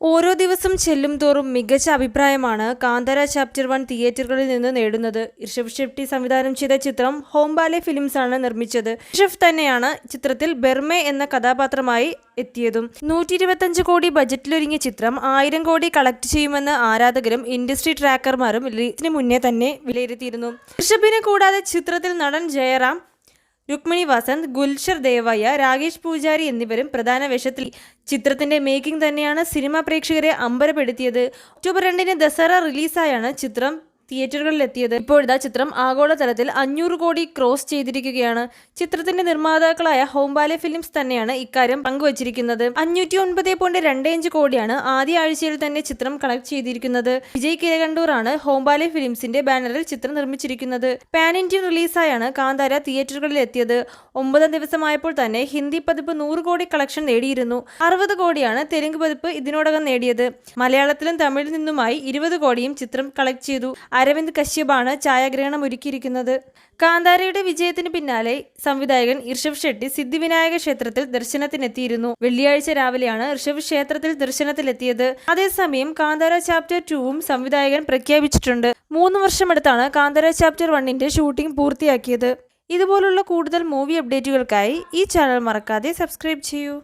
ഓരോ ദിവസം ചെല്ലും തോറും മികച്ച അഭിപ്രായമാണ് കാന്താര ചാപ്റ്റർ 1 തിയേറ്ററുകളിൽ നിന്ന് നേടുന്നത്. ഋഷഭ് ഷെട്ടി സംവിധാനം ചെയ്ത ചിത്രം ഹോംബാലെ ഫിലിംസ് ആണ് നിർമ്മിച്ചത്. ഋഷഭ് തന്നെയാണ് ചിത്രത്തിൽ ബെർമെ എന്ന കഥാപാത്രമായി എത്തിയതും. 125 കോടി ബജറ്റിലൊരുങ്ങിയ ചിത്രം 1000 കോടി കളക്ട് ചെയ്യുമെന്ന് ആരാധകരും ഇൻഡസ്ട്രി ട്രാക്കർമാരും റിലീസിന് മുന്നേ തന്നെ വിലയിരുത്തിയിരുന്നു. ഋഷഭിനെ കൂടാതെ ചിത്രത്തിൽ നടൻ ജയറാം, രുക്മിണി വസന്ത്, ഗുൽഷർ ദേവയ്യ, രാകേഷ് പൂജാരി എന്നിവരും പ്രധാന വേഷത്തിൽ. ചിത്രത്തിന്റെ മേക്കിംഗ് തന്നെയാണ് സിനിമാ പ്രേക്ഷകരെ അമ്പരപ്പെടുത്തിയത്. ഒക്ടോബർ 2 ദസറ റിലീസായാണ് ചിത്രം തിയേറ്ററുകളിലെത്തിയത്. ഇപ്പോഴത്തെ ചിത്രം ആഗോളതലത്തിൽ 500 കോടി ക്രോസ് ചെയ്തിരിക്കുകയാണ്. ചിത്രത്തിന്റെ നിർമ്മാതാക്കളായ ഹോംബാലെ ഫിലിംസ് തന്നെയാണ് ഇക്കാര്യം പങ്കുവച്ചിരിക്കുന്നത്. 509.25 കോടിയാണ് ആദ്യ ആഴ്ചയിൽ തന്നെ ചിത്രം കളക്ട് ചെയ്തിരിക്കുന്നത്. വിജയ് കിരകണ്ടൂർ ആണ് ഹോംബാലെ ഫിലിംസിന്റെ ബാനറിൽ ചിത്രം നിർമ്മിച്ചിരിക്കുന്നത്. പാൻ ഇന്ത്യൻ റിലീസായാണ് കാന്താര തിയേറ്ററുകളിൽ എത്തിയത്. 9 ദിവസമായപ്പോൾ തന്നെ ഹിന്ദി പതിപ്പ് 100 കോടി കളക്ഷൻ നേടിയിരുന്നു. 60 കോടിയാണ് തെലുങ്ക് പതിപ്പ് ഇതിനോടകം നേടിയത്. മലയാളത്തിലും തമിഴിൽ നിന്നുമായി 20 കോടിയും ചിത്രം കളക്ട് ചെയ്തു. അരവിന്ദ് കശ്യപാണ് ഛായാഗ്രഹണം ഒരുക്കിയിരിക്കുന്നത്. കാന്താരയുടെ വിജയത്തിന് പിന്നാലെ സംവിധായകൻ ഋഷഭ് ഷെട്ടി സിദ്ധിവിനായക ക്ഷേത്രത്തിൽ ദർശനത്തിനെത്തിയിരുന്നു. വെള്ളിയാഴ്ച രാവിലെയാണ് ഋഷഭ് ക്ഷേത്രത്തിൽ ദർശനത്തിലെത്തിയത്. അതേസമയം കാന്താര ചാപ്റ്റർ 2 സംവിധായകൻ പ്രഖ്യാപിച്ചിട്ടുണ്ട്. 3 വർഷമെടുത്താണ് കാന്താര ചാപ്റ്റർ 1 ഷൂട്ടിംഗ് പൂർത്തിയാക്കിയത്. ഇതുപോലുള്ള കൂടുതൽ മൂവി അപ്ഡേറ്റുകൾക്കായി ഈ ചാനൽ മറക്കാതെ സബ്സ്ക്രൈബ് ചെയ്യൂ.